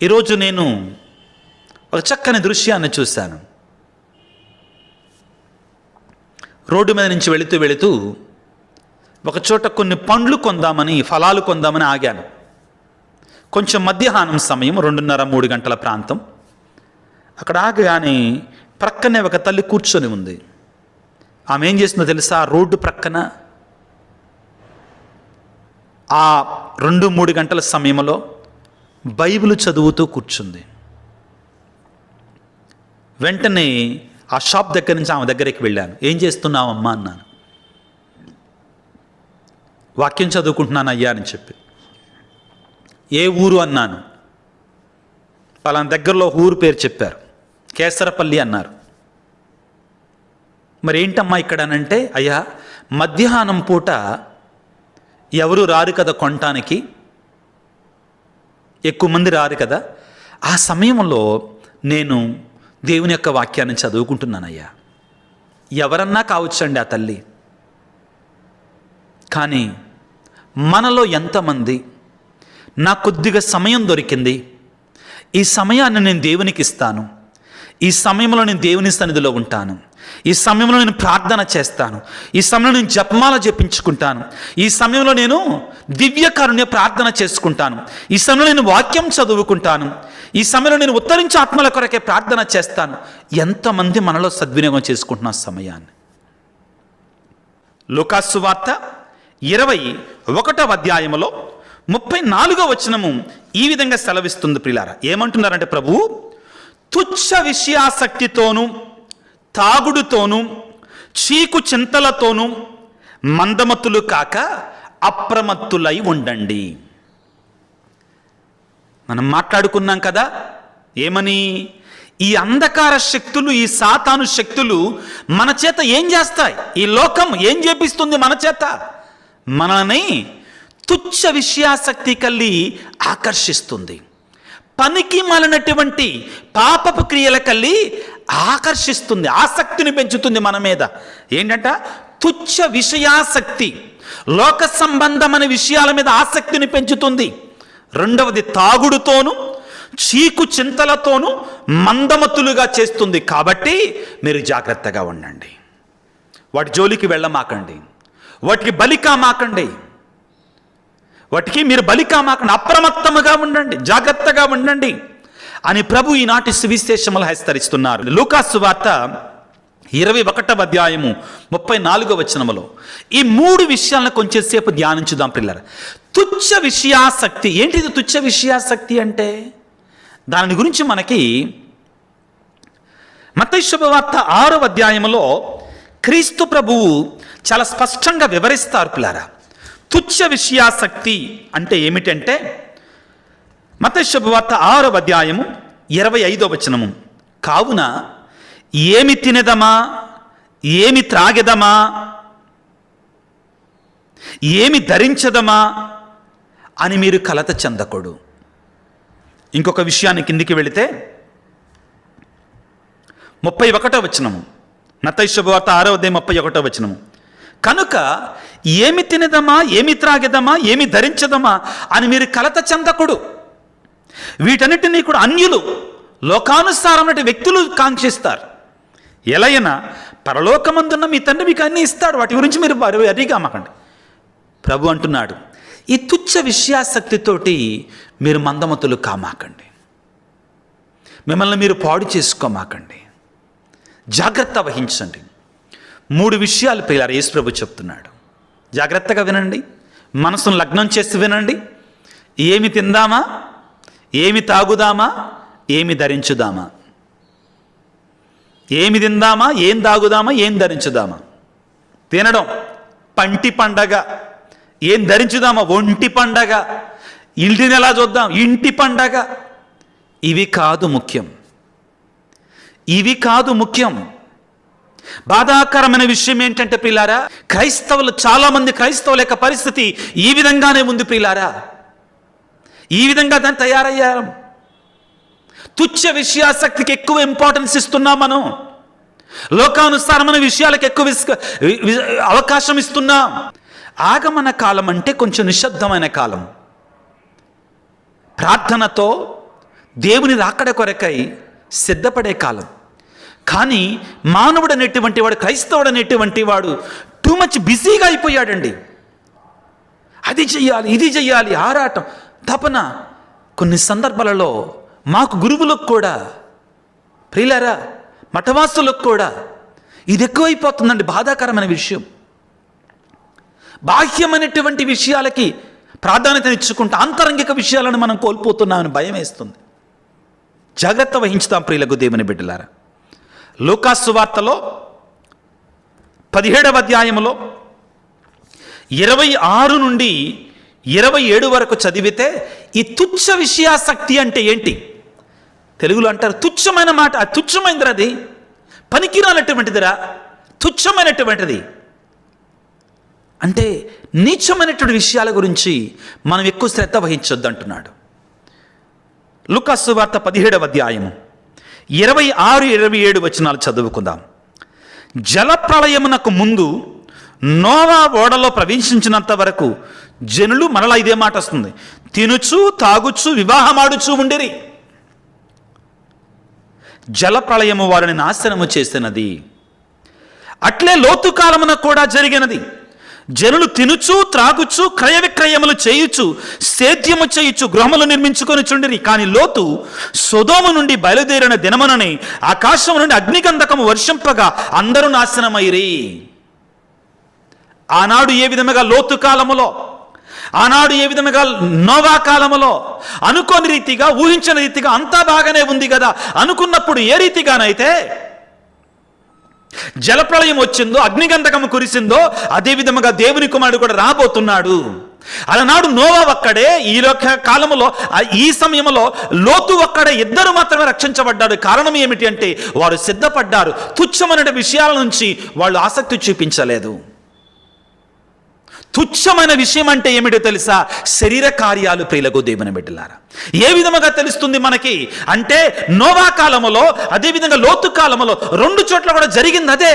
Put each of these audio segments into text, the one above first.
ఈరోజు నేను ఒక చక్కని దృశ్యాన్ని చూశాను. రోడ్డు మీద నుంచి వెళుతూ ఒక చోట కొన్ని పండ్లు కొందామని, ఫలాలు కొందామని ఆగాను. కొంచెం మధ్యాహ్నం సమయం, 2:30-3 గంటల ప్రాంతం. అక్కడ ఆగగానే ప్రక్కనే ఒక తల్లి కూర్చొని ఉంది. ఆమె ఏం చేస్తుందో తెలుసా? రోడ్డు ప్రక్కన ఆ 2-3 గంటల సమయంలో బైబిల్ చదువుతూ కూర్చుంది. వెంటనే ఆ షాప్ దగ్గర నుంచి ఆమె దగ్గరికి వెళ్ళాను. ఏం చేస్తున్నావమ్మా అన్నాను. వాక్యం చదువుకుంటున్నాను అయ్యా అని చెప్పి. ఏ ఊరు అన్నాను. పలానా దగ్గరలో ఊరు పేరు చెప్పారు. కేసరపల్లి అన్నారు. మరి ఏంటమ్మా ఇక్కడ అనంటే, అయ్యా మధ్యాహ్నం పూట ఎవరు రారు కదా కొనటానికి, ఎక్కువ మంది రారు కదా, ఆ సమయంలో నేను దేవుని యొక్క వాక్యాన్ని చదువుకుంటున్నానయ్యా. ఎవరన్నా కావచ్చండి ఆ తల్లి. కానీ మనలో ఎంతమంది నా కొద్దిగా సమయం దొరికింది, ఈ సమయాన్ని నేను దేవునికి ఇస్తాను, ఈ సమయంలో నేను దేవుని సన్నిధిలో ఉంటాను, ఈ సమయంలో నేను ప్రార్థన చేస్తాను, ఈ సమయంలో నేను జపమాల జపించుకుంటాను, ఈ సమయంలో నేను దివ్యకారుణ్య ప్రార్థన చేసుకుంటాను, ఈ సమయంలో నేను వాక్యం చదువుకుంటాను, ఈ సమయంలో నేను ఉత్తరించే ఆత్మల కొరకే ప్రార్థన చేస్తాను. ఎంతమంది మనలో సద్వినియోగం చేసుకుంటున్న సమయాన్ని. లూకాసు వార్త 21వ అధ్యాయములో 34వ వచనము ఈ విధంగా సెలవిస్తుంది ప్రియులారా. ఏమంటున్నారంటే, ప్రభువు తుచ్చ విషయాసక్తితోనూ తాగుడుతోనూ చీకు చింతలతోనూ మందమతులు కాక అప్రమత్తులై ఉండండి. మనం మాట్లాడుకున్నాం కదా ఏమని? ఈ అంధకార శక్తులు, ఈ సాతాను శక్తులు మన చేత ఏం చేస్తాయి? ఈ లోకం ఏం చేపిస్తుంది మన చేత? మనల్ని తుచ్చ విషయాసక్తి కలిగి ఆకర్షిస్తుంది. పనికి మాలినటువంటి పాపపు క్రియల కలిగి ఆకర్షిస్తుంది, ఆసక్తిని పెంచుతుంది మన మీద. ఏంటంట? తుచ్చ విషయాసక్తి, లోక సంబంధమైన విషయాల మీద ఆసక్తిని పెంచుతుంది. రెండవది తాగుడుతోనూ చీకు చింతలతోనూ మందమతులుగా చేస్తుంది. కాబట్టి మీరు జాగ్రత్తగా ఉండండి. వాటి జోలికి వెళ్ళమాకండి, వాటికి బలికామాకండి, వాటికి మీరు బలికామాకండి, అప్రమత్తముగా ఉండండి, జాగ్రత్తగా ఉండండి అని ప్రభు ఈనాటి సువిశేషములు హెచ్చరిస్తున్నారు. లూకాసు వార్త 21వ అధ్యాయము 34వ వచనములో ఈ 3 విషయాలను కొంచెం సేపు ధ్యానించుదాం పిల్లలు. తుచ్చ విషయాసక్తి. ఏంటిది తుచ్చ విషయాసక్తి అంటే? దాని గురించి మనకి మత్తయి శుభవార్త 6వ అధ్యాయములో క్రీస్తు ప్రభువు చాలా స్పష్టంగా వివరిస్తారు పిల్లరా. తుచ్చ విషయాసక్తి అంటే ఏమిటంటే, మత్తయి శుభవార్త 6వ అధ్యాయము 25వ వచనము, కావున ఏమి తినెదమా, ఏమి త్రాగెదమా, ఏమి ధరించదమా అని మీరు కలత చెందకూడదు. ఇంకొక విషయాన్ని కిందికి వెళితే 31వ వచనము, మత్తయి శుభవార్త 6వ అధ్యాయం 31వ వచనము, కనుక ఏమి తినదమా, ఏమి త్రాగెదమా, ఏమి ధరించదమా అని మీరు కలత చెందకూడదు. వీటన్నిటినీ కూడా అన్యులు, లోకానుసారమైన వ్యక్తులు కాంక్షిస్తారు. ఎలైనా పరలోకమందున్న మీ తండ్రి మీకు అన్నీ ఇస్తాడు, వాటి గురించి మీరు అడిగామకండి. ప్రభు అంటున్నాడు, ఈ తుచ్చ విషయాసక్తితోటి మీరు మందమతులు కామాకండి, మిమ్మల్ని మీరు పాడు చేసుకోమాకండి, జాగ్రత్త వహించండి. 3 విషయాలు పిల్లలు యేసు ప్రభు చెప్తున్నాడు. జాగ్రత్తగా వినండి, మనసును లగ్నం చేసి వినండి. ఏమి తిందామా, ఏమి తాగుదామా, ఏమి ధరించుదామా, ఏమి తిందామా, ఏం తాగుదామా, ఏం ధరించుదామా. తినడం పంటి పండగ, ఏం ధరించుదామా ఒంటి పండగ, ఇంటిని ఎలా చూద్దాం ఇంటి పండగ. ఇవి కాదు ముఖ్యం, ఇవి కాదు ముఖ్యం. బాధాకరమైన విషయం ఏంటంటే ప్రియులారా, క్రైస్తవులు, చాలామంది క్రైస్తవుల యొక్క పరిస్థితి ఈ విధంగానే ఉంది ప్రియులారా. ఈ విధంగా దాన్ని తయారయ్యారు. తుచ్చ విషయాసక్తికి ఎక్కువ ఇంపార్టెన్స్ ఇస్తున్నాం మనం. లోకానుసారమైన విషయాలకు ఎక్కువ అవకాశం ఇస్తున్నాం. ఆగమన కాలం అంటే కొంచెం నిశ్శబ్దమైన కాలం. ప్రార్థనతో దేవుని రాకడ కొరకై సిద్ధపడే కాలం. కానీ మానవుడు అనేటువంటి వాడు, క్రైస్తవుడు అనేటువంటి వాడు టూ మచ్ బిజీగా అయిపోయాడండి. అది చెయ్యాలి, ఇది చెయ్యాలి, ఆరాటం, తపన. కొన్ని సందర్భాలలో మాకు గురువులకు కూడా, ప్రియులారా, మఠవాసులకు కూడా ఇది ఎక్కువైపోతుందండి. బాధాకరమైన విషయం. బాహ్యమైనటువంటి విషయాలకి ప్రాధాన్యత ఇచ్చుకుంటూ ఆంతరంగిక విషయాలను మనం కోల్పోతున్నామని భయం వేస్తుంది. జాగ్రత్త వహించుతాం ప్రియులకు దేవుని బిడ్డలారా. లూకాసు వార్తలో 17వ అధ్యాయంలో 26 నుండి 27 వరకు చదివితే ఈ తుచ్చ విషయాసక్తి అంటే ఏంటి? తెలుగులో అంటారు తుచ్చమైన మాట. అది తుచ్చమైనదిరా, అది పనికిరానటువంటిదిరా, తుచ్చమైనటువంటిది. అంటే నీచమైనటువంటి విషయాల గురించి మనం ఎక్కువ శ్రద్ధ వహించొద్దు అంటున్నాడు. లూకాసు వార్త 17వ అధ్యాయము 26-27 వచనాలు చదువుకుందాం. జలప్రళయమునకు ముందు నోవా ఓడలో ప్రవేశించినంత వరకు జనులు, మరలా ఇదే మాట వస్తుంది, తినుచు తాగుచు వివాహమాడుచు ఉండిరి. జలప్రళయము వారిని నాశనము చేసినది. అట్లే లోతు కాలమున కూడా జరిగినది. జనులు తినుచు త్రాగుచు క్రయ విక్రయములు చేయుచు సేద్యము చేయుచు గృహములు నిర్మించుకొని చుండిరి. కానీ లోతు సొదోము నుండి బయలుదేరిన దినముననే ఆకాశము నుండి అగ్నిగంధకము వర్షింపగా అందరూ నాశనమైరి. ఆనాడు ఏ విధముగా లోతు కాలములో, ఆనాడు ఏ విధముగా నోవా కాలములో అనుకోని రీతిగా, ఊహించిన రీతిగా అంతా బాగానే ఉంది కదా అనుకున్నప్పుడు ఏ రీతిగానైతే జలప్రళయం వచ్చిందో, అగ్నిగంధకము కురిసిందో, అదే విధముగా దేవుని కుమారుడు కూడా రాబోతున్నాడు. అలనాడు నోవా ఒక్కడే, ఈ కాలంలో ఈ సమయంలో లోతు ఒక్కడే, ఇద్దరు మాత్రమే రక్షించబడ్డాడు. కారణం ఏమిటి అంటే వారు సిద్ధపడ్డారు. తుచ్చమైన విషయాల నుంచి వాళ్ళు ఆసక్తి చూపించలేదు. తుచ్చమైన విషయం అంటే ఏమిటో తెలుసా? శరీర కార్యాలు. ప్రియులకు దేవుని బిడ్డలారా, ఏ విధముగా తెలుస్తుంది మనకి అంటే నోవా కాలములో, అదేవిధంగా లోతు కాలములో 2 చోట్ల కూడా జరిగింది అదే.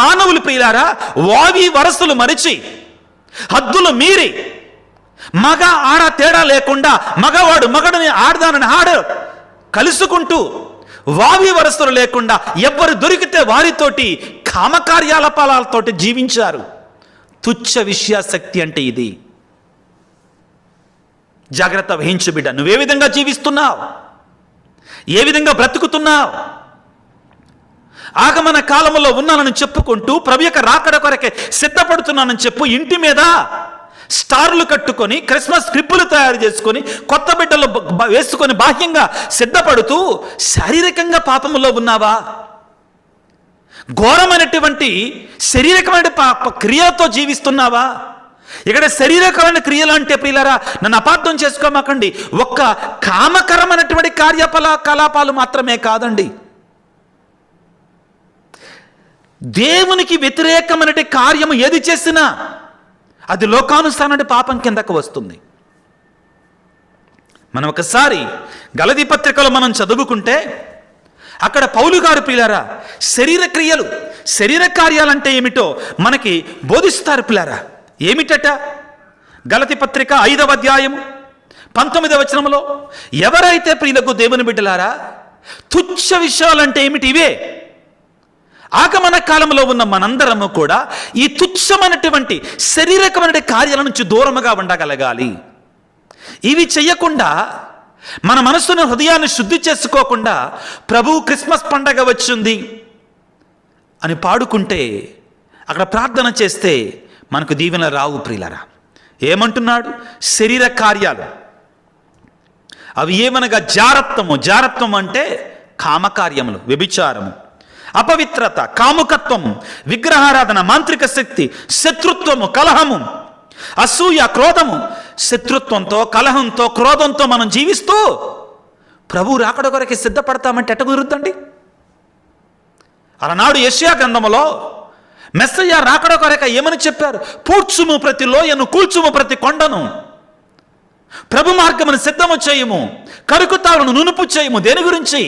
మానవులు ప్రియులారా వావి వరసలు మరిచి, హద్దులు మీరి, మగ ఆడ తేడా లేకుండా, మగవాడు మగడిని, ఆడదానని ఆడ కలుసుకుంటూ, వావి వరసలు లేకుండా ఎవ్వరు దొరికితే వారితోటి కామకార్యాలపాలతోటి జీవించారు. తుచ్చ విషయాసక్తి అంటే ఇది. జాగ్రత్త వహించు బిడ్డ. నువ్వే విధంగా జీవిస్తున్నావు? ఏ విధంగా బ్రతుకుతున్నావు? ఆగమన కాలంలో ఉన్నానని చెప్పుకుంటూ ప్రభు యొక్క రాకడ కొరకే సిద్ధపడుతున్నానని చెప్పు. ఇంటి మీద స్టార్లు కట్టుకొని, క్రిస్మస్ క్లిప్పులు తయారు చేసుకొని, కొత్త బిడ్డలు వేసుకొని బాహ్యంగా సిద్ధపడుతూ శారీరకంగా పాపములో ఉన్నావా? ఘోరమైనటువంటి శారీరకమైన క్రియతో జీవిస్తున్నావా? ఇక్కడ శారీరకమైన క్రియలు అంటే ప్రియులారా నన్ను అపార్థం చేసుకోమాకండి, ఒక్క కామకరమైనటువంటి కార్యకలాపాలు మాత్రమే కాదండి. దేవునికి వ్యతిరేకమైన కార్యము ఏది చేసినా అది లోకానుసారమైన పాపం కిందకు వస్తుంది. మనం ఒకసారి గలతీ పత్రికలో మనం చదువుకుంటే అక్కడ పౌలు గారు ప్రియులారా శరీర క్రియలు, శరీర కార్యాలంటే ఏమిటో మనకి బోధిస్తారు ప్రియులారా. ఏమిటట? గలతీ పత్రిక 5వ అధ్యాయము 19వ వచనంలో, ఎవరైతే ప్రియులకు దేవుని బిడ్డలారా తుచ్చ విషయాలంటే ఏమిటి? ఇవే. ఆగమన కాలంలో ఉన్న మనందరము కూడా ఈ తుచ్చమైనటువంటి శారీరకమైన కార్యాల నుంచి దూరముగా ఉండగలగాలి. ఇవి చెయ్యకుండా, మన మనసును, హృదయాన్ని శుద్ధి చేసుకోకుండా ప్రభువు క్రిస్మస్ పండగ వచ్చింది అని పాడుకుంటే, అక్కడ ప్రార్థన చేస్తే మనకు దీవెన రావు ప్రియులరా. ఏమంటున్నాడు? శరీర కార్యాలు అవి ఏమనగా జారత్వము. జారత్వం అంటే కామకార్యములు, వ్యభిచారము, అపవిత్రత, కాముకత్వము, విగ్రహారాధన, మాంత్రిక శక్తి, శత్రుత్వము, కలహము, అసూయ, క్రోధము. శత్రుత్వంతో, కలహంతో, క్రోధంతో మనం జీవిస్తూ ప్రభు రాకడ కొరకే సిద్ధపడతామంటే ఎట్ట కుదురుద్దండి? అలనాడు యెషయా గ్రంథములో మెస్సయ్య రాకడ కొరక ఏమని చెప్పారు? పూడ్చుము ప్రతి లోయను, కూల్చుము ప్రతి కొండను, ప్రభు మార్గమును సిద్ధము చేయము, కరుకుతావును నునుపు చేయము. దేని గురించి?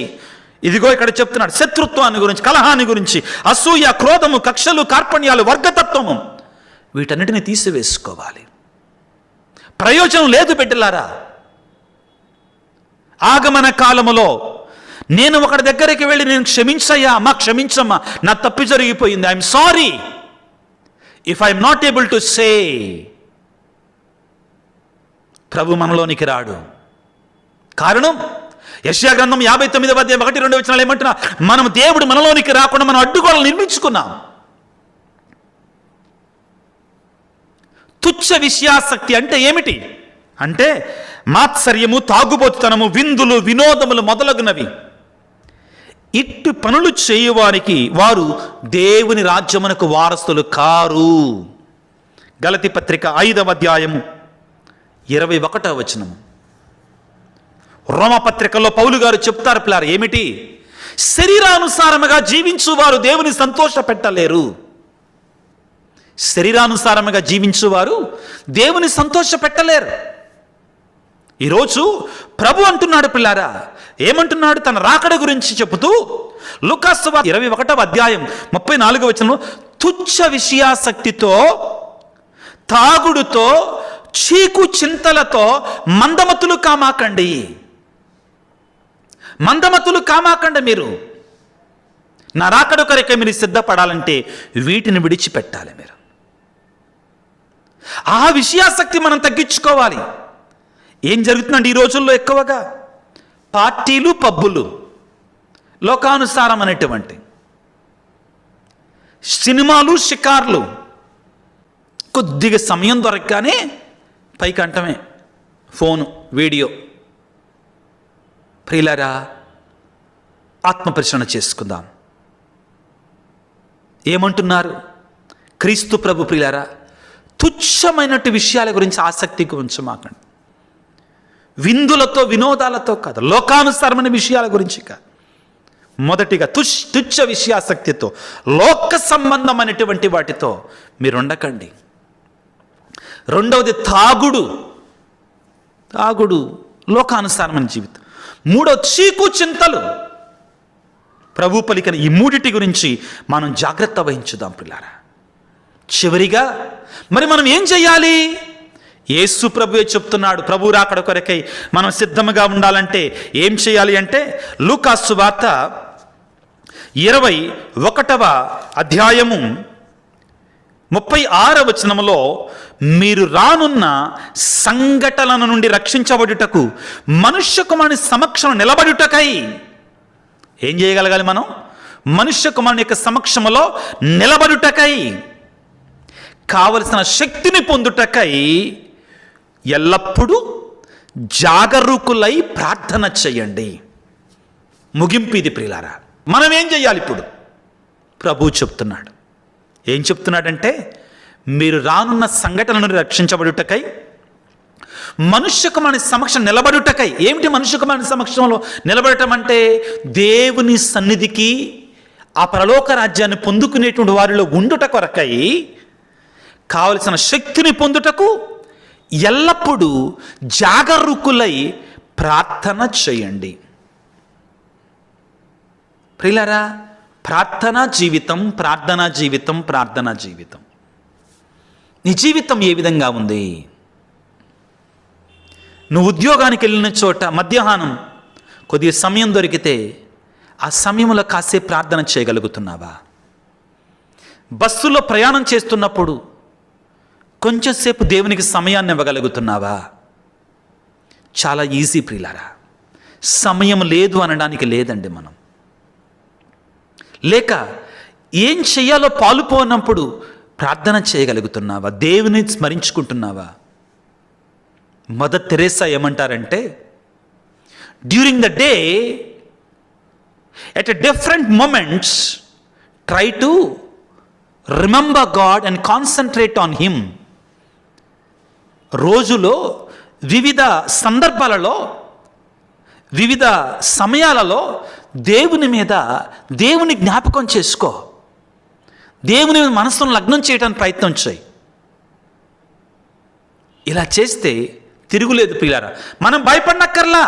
ఇదిగో ఇక్కడ చెప్తున్నాడు, శత్రుత్వాన్ని గురించి, కలహాన్ని గురించి, అసూయ, క్రోధము, కక్షలు, కార్పణ్యాలు, వర్గతత్వము, వీటన్నిటిని తీసివేసుకోవాలి. ప్రయోజనం లేదు బిడ్డలారా. ఆగమన కాలములో నేను ఒకటి దగ్గరికి వెళ్ళి నేను క్షమించయ్యా, అమ్మా క్షమించమ్మా, నా తప్పు జరిగిపోయింది, I'm sorry, if I'm not able to say, ప్రభు మనలోనికి రాడు. కారణం యెషయా గ్రంథం 59:1-2 ఏమంటున్నా, మనం దేవుడు మనలోనికి రాకుండా మనం అడ్డుగోడలు నిర్మించుకున్నాం. తుచ్చ విషయాసక్తి అంటే ఏమిటి అంటే మాత్సర్యము, తాగుబోతుతనము, విందులు, వినోదములు మొదలగునవి. ఇట్టి పనులు చేయువారికి వారు దేవుని రాజ్యమునకు వారసులు కారు. గలతీ పత్రిక 5:21. రోమపత్రికలో పౌలు గారు చెప్తారు పిల్లారు ఏమిటి, శరీరానుసారముగా జీవించువారు దేవుని సంతోష పెట్టలేరు. శరీరానుసారముగా జీవించువారు దేవుని సంతోష పెట్టలేరు. ఈరోజు ప్రభు అంటున్నాడు పిల్లారా, ఏమంటున్నాడు తన రాకడ గురించి చెబుతూ లూకాసు 21:34 తుచ్చ విషయాసక్తితో, తాగుడుతో, చీకు చింతలతో మందమతులు కామాకండి. మందమతులు కామాకండి. మీరు నా రాకడ కొరకే మీరు సిద్ధపడాలంటే వీటిని విడిచిపెట్టాలి. మీరు ఆ విషయాసక్తి మనం తగ్గించుకోవాలి. ఏం జరుగుతుందండి ఈ రోజుల్లో? ఎక్కువగా పార్టీలు, పబ్బులు, లోకానుసారం అనేటువంటి సినిమాలు, షికార్లు, కొద్దిగా సమయం దొరకగానే పైకంటమే ఫోను, వీడియో. ప్రియులారా, ఆత్మపరిశీలన చేసుకుందాం. ఏమంటున్నారు క్రీస్తు ప్రభు? ప్రియులారా, తుచ్చమైనటువంటి విషయాల గురించి ఆసక్తికి ఉంచమాకండి. విందులతో, వినోదాలతో కాదు, లోకానుసారమైన విషయాల గురించి కాదు. మొదటిగా తుచ్చ విషయాసక్తితో, లోక సంబంధమైనటువంటి వాటితో మీరు ఉండకండి. రెండవది తాగుడు, లోకానుసారమైన జీవితం. మూడవది చీకు చింతలు. ప్రభు పలికిన ఈ మూడిటి గురించి మనం జాగ్రత్త వహించుదాం పిల్లారా. చివరిగా మరి మనం ఏం చేయాలి? యేసు ప్రభువే చెప్తున్నాడు. ప్రభు రాకడ కొరకై మనం సిద్ధంగా ఉండాలంటే ఏం చేయాలి అంటే లూకాసు వార్త 21:36 మీరు రానున్న సంఘటనల నుండి రక్షించబడుటకు మనుష్య కుమారుని సమక్షం నిలబడుటకై ఏం చేయగలగాలి? మనం మనుష్య కుమారుని యొక్క సమక్షంలో నిలబడుటకై, కావలసిన శక్తిని పొందుటకై ఎల్లప్పుడూ జాగరూకులై ప్రార్థన చేయండి. ముగింపు ఇది ప్రియులారా. మనం ఏం చేయాలి ఇప్పుడు? ప్రభు చెప్తున్నాడు. ఏం చెప్తున్నాడంటే మీరు రానున్న సంఘటనలను రక్షించబడుటకై మనుష్య కుమారుని సమక్షం నిలబడుటకై. ఏమిటి మనుష్య కుమారుని సమక్షంలో నిలబడటం అంటే? దేవుని సన్నిధికి, ఆ పరలోక రాజ్యాన్ని పొందుకునేటువంటి వారిలో ఉండుట కొరకై కావలసిన శక్తిని పొందుటకు ఎల్లప్పుడూ జాగరూకులై ప్రార్థన చేయండి. ప్రియులారా, ప్రార్థనా జీవితం, ప్రార్థనా జీవితం, ప్రార్థనా జీవితం. నీ జీవితం ఏ విధంగా ఉంది? నువ్వు ఉద్యోగానికి వెళ్ళిన చోట మధ్యాహ్నం కొద్దిగా సమయం దొరికితే ఆ సమయంలో కాసేపు ప్రార్థన చేయగలుగుతున్నావా? బస్సులో ప్రయాణం చేస్తున్నప్పుడు కొంచెంసేపు దేవునికి సమయాన్ని ఇవ్వగలుగుతున్నావా? చాలా ఈజీ ప్రియులారా. సమయం లేదు అనడానికి లేదండి. మనం లేక ఏం చెయ్యాలో పాలుపోనప్పుడు ప్రార్థన చేయగలుగుతున్నావా? దేవుని స్మరించుకుంటున్నావా? మదర్ తెరేసా ఏమంటారంటే, during the day at a different moments try to remember God and concentrate on him. రోజులో వివిధ సందర్భాలలో, వివిధ సమయాలలో దేవుని జ్ఞాపకం చేసుకో. దేవుని మనసును లగ్నం చేయడానికి ప్రయత్నం చేయి. ఇలా చేస్తే తిరుగులేదు ప్రియులారా. మనం భయపడనక్కర్లా.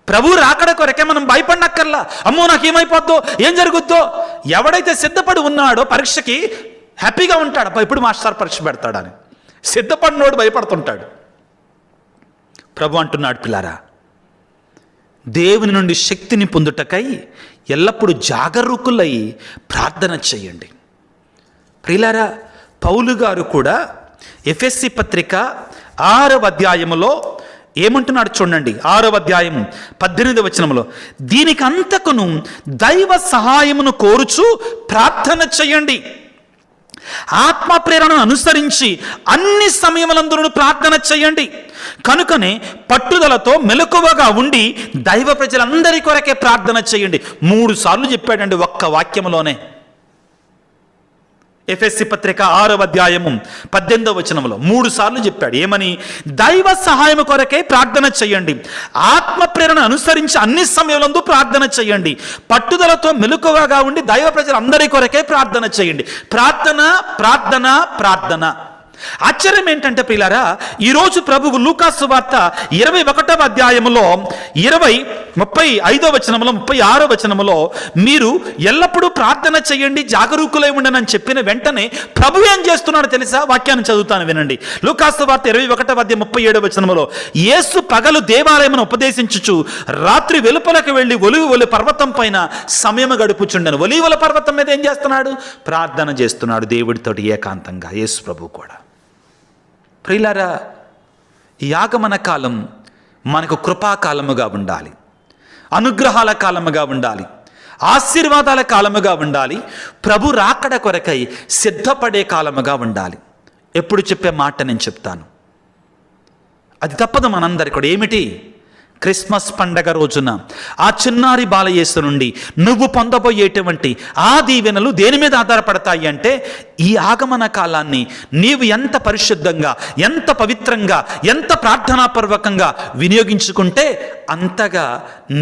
ప్రభు రాకడ కొరకే మనం భయపడనక్కర్లా. అమ్మో నాకేమైపోద్దో, ఏం జరుగుద్దో. ఎవడైతే సిద్ధపడి ఉన్నాడో పరీక్షకి హ్యాపీగా ఉంటాడు. ఎప్పుడు మాస్టర్ పరీక్ష పెడతాడని సిద్ధపడినోడు భయపడుతుంటాడు. ప్రభు అంటున్నాడు, పిల్లారా దేవుని నుండి శక్తిని పొందుటకై ఎల్లప్పుడూ జాగరూకులై ప్రార్థన చేయండి. ప్రియులారా, పౌలు గారు కూడా ఎఫెసీ పత్రిక 6వ అధ్యాయములో ఏమంటున్నాడు చూడండి. 6వ అధ్యాయం 18వ వచనములో, దీనికి అంతకును దైవ సహాయమును కోరుచు ప్రార్థన చేయండి, ఆత్మ ప్రేరణను అనుసరించి అన్ని సమయములందును ప్రార్థన చేయండి, కనుకనే పట్టుదలతో మెలకువగా ఉండి దైవ ప్రజలందరి కొరకే ప్రార్థన చేయండి. 3 సార్లు చెప్పాడండి ఒక్క వాక్యములోనే. ఎఫెసీ పత్రిక 6వ అధ్యాయము 18వ వచనంలో 3 సార్లు చెప్పాడు. ఏమని? దైవ సహాయం కొరకే ప్రార్థన చేయండి, ఆత్మ ప్రేరణ అనుసరించి అన్ని సమయంలో ప్రార్థన చేయండి, పట్టుదలతో మెలకువగా ఉండి దైవ ప్రజలందరి కొరకే ప్రార్థన చేయండి. ప్రార్థన ప్రార్థన ప్రార్థన. ఆశ్చర్యం ఏంటంటే ప్రియులారా, ఈరోజు ప్రభువు లూకాసు వార్త 21వ అధ్యాయములో 35వ వచనములో 36వ వచనములో మీరు ఎల్లప్పుడూ ప్రార్థన చేయండి, జాగరూకులై ఉండని అని చెప్పిన వెంటనే ప్రభు ఏం చేస్తున్నాడు తెలుసా? వాక్యాన్ని చదువుతాను వినండి. లూకాసు వార్త 21వ అధ్యాయం 37వ వచనములో, యేసు పగలు దేవాలయమును ఉపదేశించుచు రాత్రి వెలుపలకు వెళ్ళి ఒలివ పర్వతం పైన సమయం గడుపుచుండెను. ఒలీవల పర్వతం మీద ఏం చేస్తున్నాడు? ప్రార్థన చేస్తున్నాడు దేవుడితోటి ఏకాంతంగా. యేసు ప్రభు కూడా. ప్రియులారా, ఈ ఆగమన కాలం మనకు కృపాకాలముగా ఉండాలి, అనుగ్రహాల కాలముగా ఉండాలి, ఆశీర్వాదాల కాలముగా ఉండాలి, ప్రభు రాకడ కొరకై సిద్ధపడే కాలముగా ఉండాలి. ఎప్పుడు చెప్పే మాట నేను చెప్తాను, అది తప్పదు మనందరికీ కూడా. ఏమిటి? క్రిస్మస్ పండగ రోజున ఆ చిన్నారి బాలయేసు నుండి నువ్వు పొందబోయేటువంటి ఆ దీవెనలు దేని మీద ఆధారపడతాయి అంటే, ఈ ఆగమన కాలాన్ని నీవు ఎంత పరిశుద్ధంగా, ఎంత పవిత్రంగా, ఎంత ప్రార్థనాపూర్వకంగా వినియోగించుకుంటే అంతగా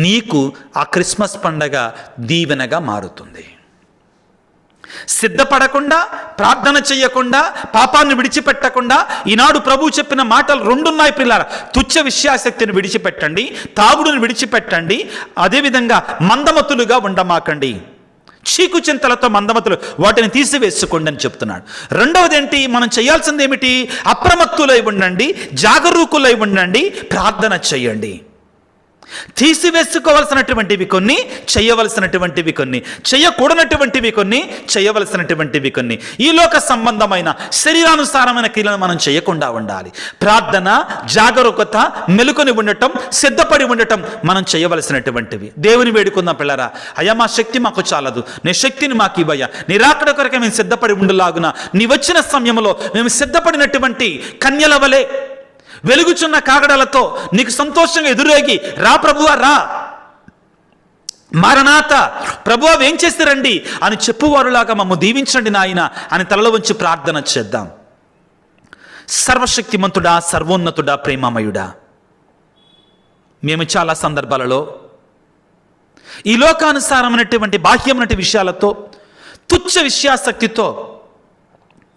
నీకు ఆ క్రిస్మస్ పండగ దీవెనగా మారుతుంది. సిద్ధపడకుండా, ప్రార్థన చేయకుండా, పాపాన్ని విడిచిపెట్టకుండా, ఈనాడు ప్రభు చెప్పిన మాటలు 2 ఉన్నాయి ప్రియులారా. తుచ్చ విషయాసక్తిని విడిచిపెట్టండి, తాగుడుని విడిచిపెట్టండి, అదేవిధంగా మందమతులుగా ఉండమాకండి. చీకు చింతలతో మందమతులు వాటిని తీసివేసుకోండి అని చెప్తున్నాడు. రెండవది ఏంటి? మనం చేయాల్సింది ఏమిటి? అప్రమత్తులై ఉండండి, జాగరూకులై ఉండండి, ప్రార్థన చేయండి. తీసివేసుకోవలసినటువంటివి కొన్ని, చేయవలసినటువంటివి కొన్ని, చేయకూడనటువంటివి కొన్ని, చేయవలసినటువంటివి కొన్ని. ఈ లోక సంబంధమైన శరీరానుసారమైన క్రియలను మనం చేయకుండా ఉండాలి. ప్రార్థన, జాగరూకత, మెలుకొని ఉండటం, సిద్ధపడి ఉండటం మనం చేయవలసినటువంటివి. దేవుని వేడుకుందాం పిల్లరా. అయ్యా, మా శక్తి మాకు చాలదు, నీ శక్తిని మాకు ఇవ్వయ్యా, నీ రాకడ కొరకే మేము సిద్ధపడి ఉండలాగున నీ వచ్చిన సమయంలో మేము సిద్ధపడినటువంటి కన్యల వలె వెలుగుచున్న కాగడలతో నీకు సంతోషంగా ఎదురేగి రా ప్రభువా రా, మారనాథ, ప్రభువా ఏం చేస్తారండి అని చెప్పువారులాగా మమ్మల్ని దీవించండి నాయన అని తలలో వంచి ప్రార్థన చేద్దాం. సర్వశక్తిమంతుడా, సర్వోన్నతుడా, ప్రేమమయుడా, మేము చాలా సందర్భాలలో ఈ లోకానుసారమైనటువంటి బాహ్యమైనటువంటి విషయాలతో, తుచ్చ విషయాసక్తితో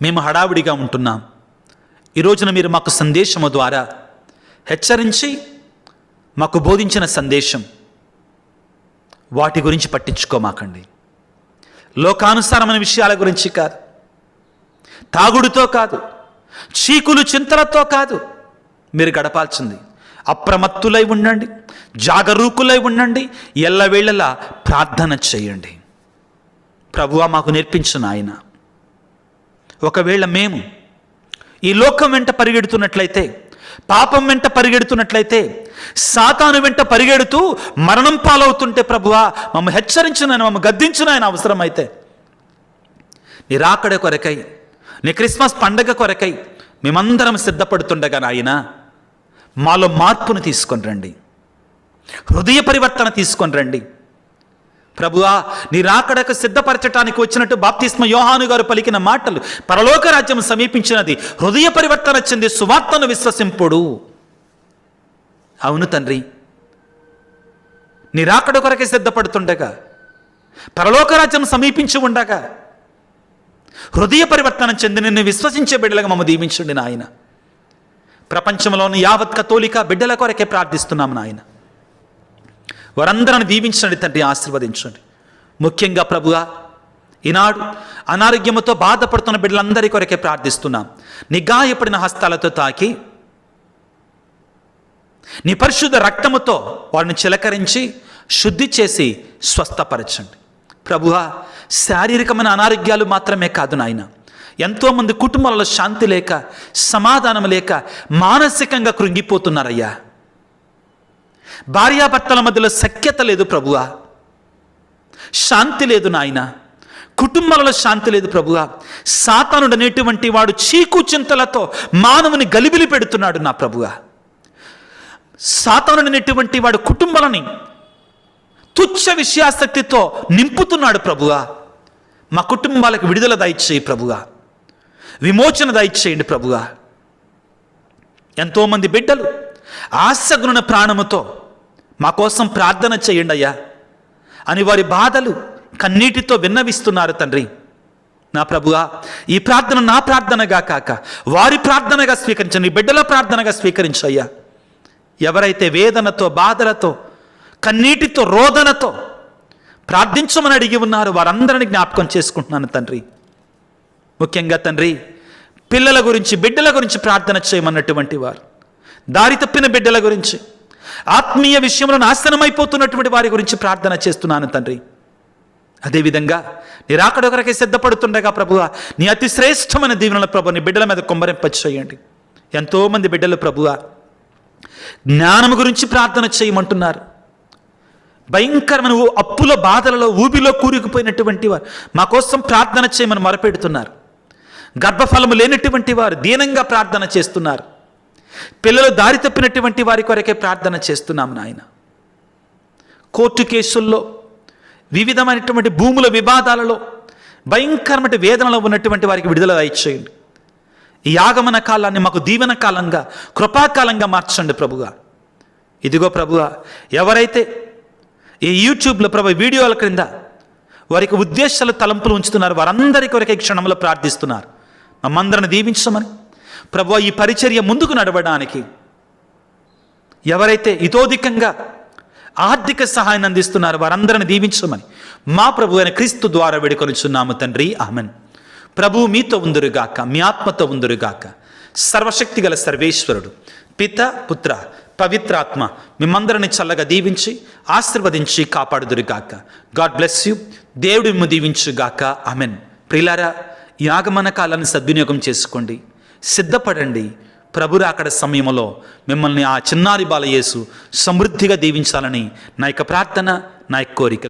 మేము హడావిడిగా ఉంటున్నాం. ఈ రోజున మీరు మాకు సందేశము ద్వారా హెచ్చరించి మాకు బోధించిన సందేశం, వాటి గురించి పట్టించుకోమాకండి. లోకానుసారమైన విషయాల గురించి కాదు, తాగుడుతో కాదు, చీకులు చింతలతో కాదు మీరు గడపాల్సింది. అప్రమత్తులై ఉండండి, జాగరూకులై ఉండండి, ఎల్లవేళలా ప్రార్థన చేయండి. ప్రభువా మాకు నేర్పించు నాయన. ఒకవేళ మేము ఈ లోకం వెంట పరిగెడుతున్నట్లయితే, పాపం వెంట పరిగెడుతున్నట్లయితే, సాతాను వెంట పరిగెడుతూ మరణం పాలవుతుంటే ప్రభువా మమ్మల్ని హెచ్చరించునైనా, మమ్మల్ని గద్దించునైనా అవసరమైతే. నీ రాకడ కొరకై, నీ క్రిస్మస్ పండగ కొరకై మేమందరం సిద్ధపడుతుండగా నాయన మాలో మార్పును తీసుకొని రండి, హృదయ పరివర్తన తీసుకొని రండి. ప్రభువా నీ రాకడకు సిద్ధపరచడానికి వచ్చినట్టు బాప్తిస్మ యోహాను గారు పలికిన మాటలు, పరలోక రాజ్యం సమీపించినది, హృదయ పరివర్తన చెంది సువార్తను విశ్వసింపుడు. అవును తండ్రి, నీ రాకడ కొరకే సిద్ధపడుతుండగా, పరలోక రాజ్యం సమీపించి ఉండగా హృదయ పరివర్తన చెంది నిన్ను విశ్వసించే బిడ్డలుగా మమ్మ దీవించండి నాయన. ప్రపంచంలోని యావత్ కథోలిక బిడ్డల కొరకే ప్రార్థిస్తున్నాము నాయన. వారందరిని దీవించండి తండ్రి, ఆశీర్వదించండి. ముఖ్యంగా ప్రభువా ఈనాడు అనారోగ్యముతో బాధపడుతున్న బిడ్డలందరి కొరకే ప్రార్థిస్తున్నాం. నీ గాయపడిన హస్తాలతో తాకి నీ పరిశుద్ధ రక్తముతో వారిని చిలకరించి శుద్ధి చేసి స్వస్థపరచండి ప్రభువా. శారీరకమైన అనారోగ్యాలు మాత్రమే కాదు నాయన, ఎంతోమంది కుటుంబాలలో శాంతి లేక, సమాధానం లేక మానసికంగా కృంగిపోతున్నారయ్యా. భార్యాభర్తల మధ్యలో సఖ్యత లేదు ప్రభువా, శాంతి లేదు నాయన, కుటుంబాలలో శాంతి లేదు ప్రభువా. సాతానుడు అనేటువంటి వాడు చీకు చింతలతో మానవుని గలిబిలి పెడుతున్నాడు నా ప్రభువా. సాతానుడు అనేటువంటి వాడు కుటుంబాలని తుచ్చ విషయాసక్తితో నింపుతున్నాడు ప్రభువా. మా కుటుంబాలకు విడుదల దయచేయి ప్రభువా, విమోచన దయచేయండి ప్రభువా. ఎంతోమంది బిడ్డలు ఆశగుణ ప్రాణముతో మా కోసం ప్రార్థన చేయండి అయ్యా అని వారి బాధలు కన్నీటితో విన్నవిస్తున్నారు తండ్రి. నా ప్రభువా, ఈ ప్రార్థన నా ప్రార్థనగా కాక వారి ప్రార్థనగా స్వీకరించండి, బిడ్డల ప్రార్థనగా స్వీకరించయ్యా. ఎవరైతే వేదనతో, బాధలతో, కన్నీటితో, రోదనతో ప్రార్థించమని అడిగి ఉన్నారు వారందరినీ జ్ఞాపకం చేసుకుంటున్నాను తండ్రి. ముఖ్యంగా తండ్రి, పిల్లల గురించి, బిడ్డల గురించి ప్రార్థన చేయమన్నటువంటి వారు, దారి తప్పిన బిడ్డల గురించి, ఆత్మీయ విషయంలో నాశనమైపోతున్నటువంటి వారి గురించి ప్రార్థన చేస్తున్నాను తండ్రి. అదేవిధంగా నీ రాకడ కొరకే సిద్ధపడుతుండగా ప్రభువా, నీ అతి శ్రేష్టమైన దీవెనల ప్రభు నీ బిడ్డల మీద కుమ్మరింప చేయండి. ఎంతోమంది బిడ్డలు ప్రభువా జ్ఞానము గురించి ప్రార్థన చేయమంటున్నారు. భయంకరమైన అప్పుల బాధలలో, ఊబిలో కూరుకుపోయినటువంటి వారు మా కోసం ప్రార్థన చేయమని మొరపెడుతున్నారు. గర్భఫలము లేనటువంటి వారు దీనంగా ప్రార్థన చేస్తున్నారు. పిల్లలు దారి తప్పినటువంటి వారి కొరకే ప్రార్థన చేస్తున్నాం నాయన. కోర్టు కేసుల్లో, వివిధమైనటువంటి భూముల వివాదాలలో, భయంకరమైన వేదనలో ఉన్నటువంటి వారికి విడుదల దయచేయండి. ఈ ఆగమన కాలాన్ని మాకు దీవెన కాలంగా, కృపాకాలంగా మార్చండి ప్రభుగా. ఇదిగో ప్రభువా, ఎవరైతే ఈ యూట్యూబ్లో ప్రభు వీడియోల క్రింద వారికి ఉద్దేశాలు, తలంపులు ఉంచుతున్నారు వారందరి కొరకే క్షణంలో ప్రార్థిస్తున్నారు. మమ్మందరిని దీవించమని ప్రభువా, ఈ పరిచర్య ముందుకు నడవడానికి ఎవరైతే ఇతోధికంగా ఆర్థిక సహాయాన్ని అందిస్తున్నారు వారందరిని దీవించమని మా ప్రభు అయిన క్రీస్తు ద్వారా వేడుకొనుచున్నాము తండ్రి, ఆమెన్. ప్రభు మీతో ఉందురుగాక, మీ ఆత్మతో ఉందురుగాక. సర్వశక్తి గల సర్వేశ్వరుడు పిత, పుత్ర, పవిత్రాత్మ మిమ్మందరిని చల్లగా దీవించి ఆశీర్వదించి కాపాడుదురుగాక. God bless you. దేవుడు మిమ్ము దీవించుగాక, ఆమెన్. ప్రియులారా, ఈ ఆగమన కాలాన్ని సద్వినియోగం చేసుకోండి, సిద్ధపడండి. ప్రభు రాకడ సమయంలో మిమ్మల్ని ఆ చిన్నారి బాలయేసు సమృద్ధిగా దీవించాలని నా యొక్క ప్రార్థన, నా యొక్క కోరిక.